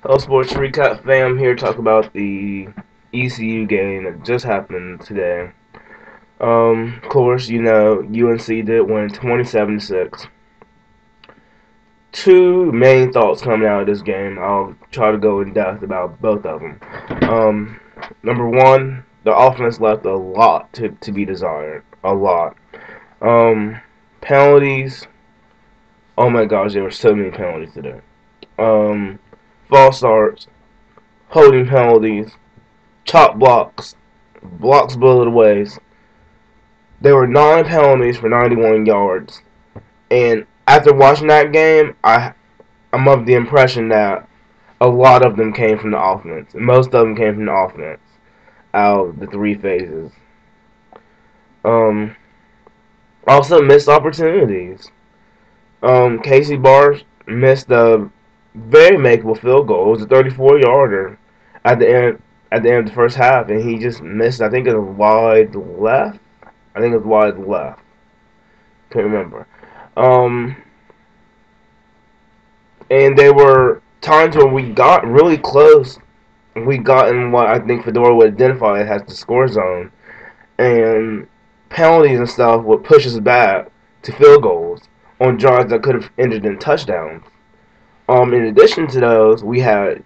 Hello, Sports Recap fam. Here to talk about the ECU game that just happened today. Of course, UNC did win 27-6. Two main thoughts coming out of this game. I'll try to go in depth about both of them. Number one, the offense left a lot to be desired. A lot. Um, Penalties. Oh my gosh, there were so many penalties today. Um, False starts, holding penalties, chop blocks, blocks bullet ways. There were 9 penalties for 91 yards. And after watching that game, I'm of the impression that a lot of them came from the offense. Most of them came from the offense out of the three phases. Um, Also missed opportunities. Casey Barnes missed a very makeable field goal. It was a 34-yarder at the end of the first half, and he just missed. I think it was wide left. I think it was wide left. Can't remember. Um, and there were times where we got really close. We got in what I think Fedora would identify as the score zone, and penalties and stuff would push us back to field goals on drives that could have ended in touchdowns. In addition to those, we had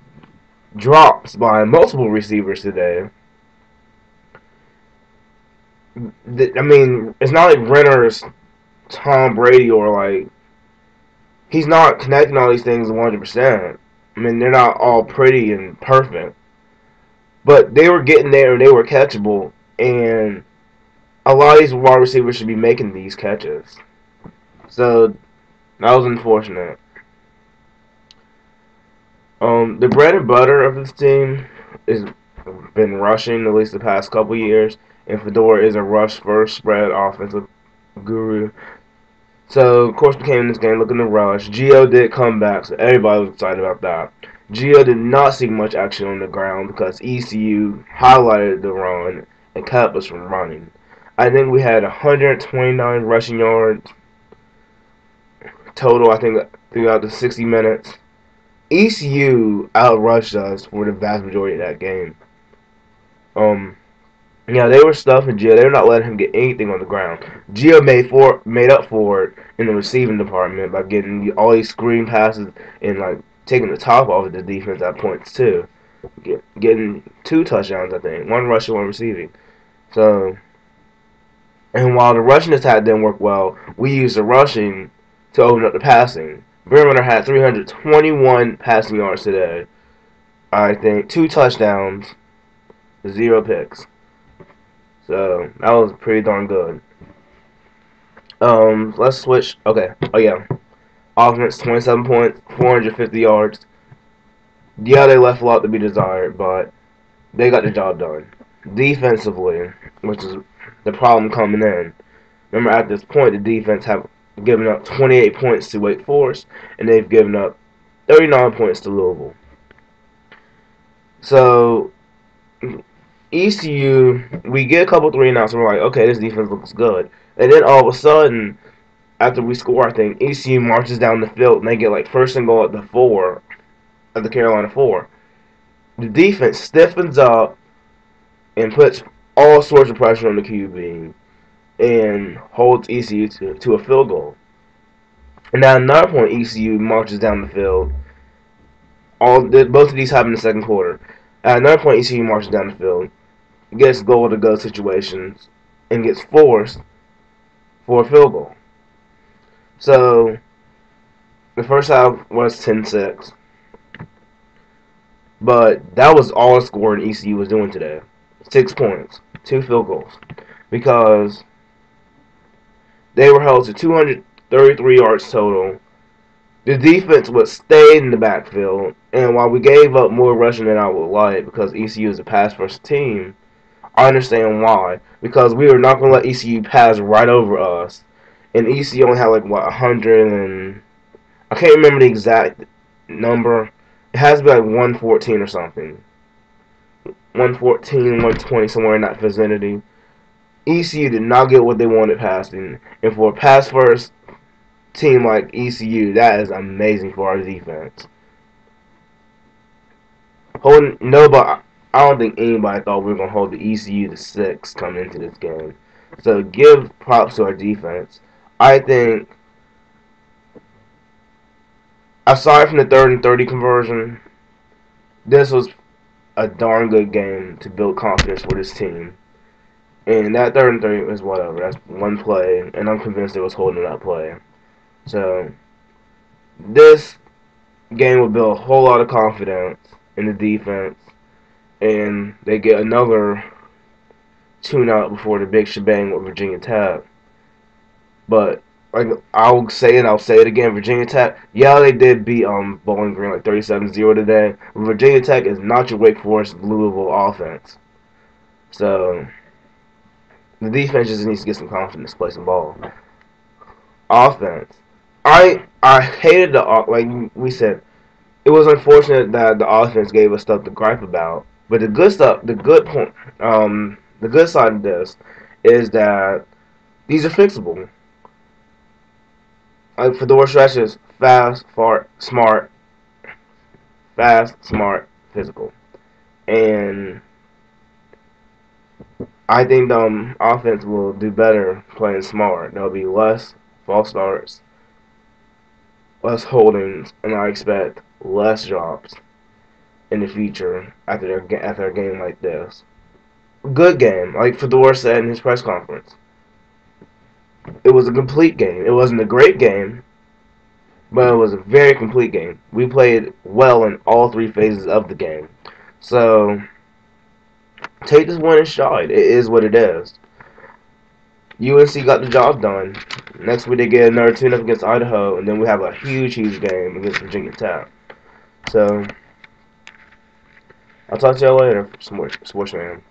drops by multiple receivers today. I mean, it's not like Renner's Tom Brady or like he's not connecting all these things 100%. I mean, they're not all pretty and perfect, but they were getting there and they were catchable. And a lot of these wide receivers should be making these catches. So that was unfortunate. The bread and butter of this team is been rushing at least the past couple years, and Fedora is a rush first spread offensive guru. So, of course, we came in this game looking to rush. Gio did come back, so everybody was excited about that. Gio did not see much action on the ground because ECU highlighted the run and kept us from running. I think we had 129 rushing yards total, I think, throughout the 60 minutes. ECU outrushed us for the vast majority of that game. Um, Yeah, they were stuffing Gio. They were not letting him get anything on the ground. Gio made up for it in the receiving department by getting all these screen passes and like taking the top off of the defense at points too. Getting 2 touchdowns, I think, one rushing, one receiving. So, and while the rushing attack didn't work well, we used the rushing to open up the passing. Bremer had 321 passing yards today. I think 2 touchdowns, 0 picks. So that was pretty darn good. Let's switch. Okay. Oh yeah. Offense 27 points, 450 yards. Yeah, they left a lot to be desired, but they got the job done. Defensively, which is the problem coming in. Remember, at this point, the defense have given up 28 points to Wake Forest, and they've given up 39 points to Louisville. So ECU, we get a couple 3-and-outs, and we're like, okay, this defense looks good. And then all of a sudden, after we score, I think ECU marches down the field and they get like first and goal at the 4, at the Carolina 4. The defense stiffens up and puts all sorts of pressure on the QB and holds ECU to a field goal. And at another point, ECU marches down the field. Both of these happen in the second quarter. At another point, ECU marches down the field, gets goal to go situations, and gets forced for a field goal. So the first half was 10-6. But that was all scoring ECU was doing today. 6 points, 2 field goals. Because they were held to 233 yards total. The defense would stay in the backfield. And while we gave up more rushing than I would like, because ECU is a pass first team, I understand why. Because we were not going to let ECU pass right over us. And ECU only had like, what, 100 and... I can't remember the exact number. It has to be like 114 or something. 114, 120, somewhere in that vicinity. ECU did not get what they wanted passing. And for a pass first team like ECU, that is amazing for our defense. holding nobody. I don't think anybody thought we were gonna hold the ECU to 6 coming into this game. So give props to our defense. I think aside from the 3rd and 30 conversion, this was a darn good game to build confidence for this team. And that 3rd and 30 is whatever. That's one play, and I'm convinced it was holding that play. So this game will build a whole lot of confidence in the defense, and they get another tune-out before the big shebang with Virginia Tech. But like I'll say it, I'll say it again. Virginia Tech, yeah, they did beat Bowling Green like 37-0 today. Virginia Tech is not your Wake Forest Louisville offense. So the defense just needs to get some confidence, play some ball. Offense, I hated the like we said. It was unfortunate that the offense gave us stuff to gripe about. But the good stuff, the good point, the good side of this is that these are fixable. Fedora stretches fast, smart, physical, and I think the offense will do better playing smart. There'll be less false starts, less holdings, and I expect less drops in the future after a game like this. Good game, like Fedora said in his press conference. It was a complete game. It wasn't a great game, but it was a very complete game. We played well in all 3 phases of the game. So take this one in stride. It is what it is. UNC got the job done. Next week they get another tune-up against Idaho, and then we have a huge game against Virginia Tech. So I'll talk to y'all later, Sportsman.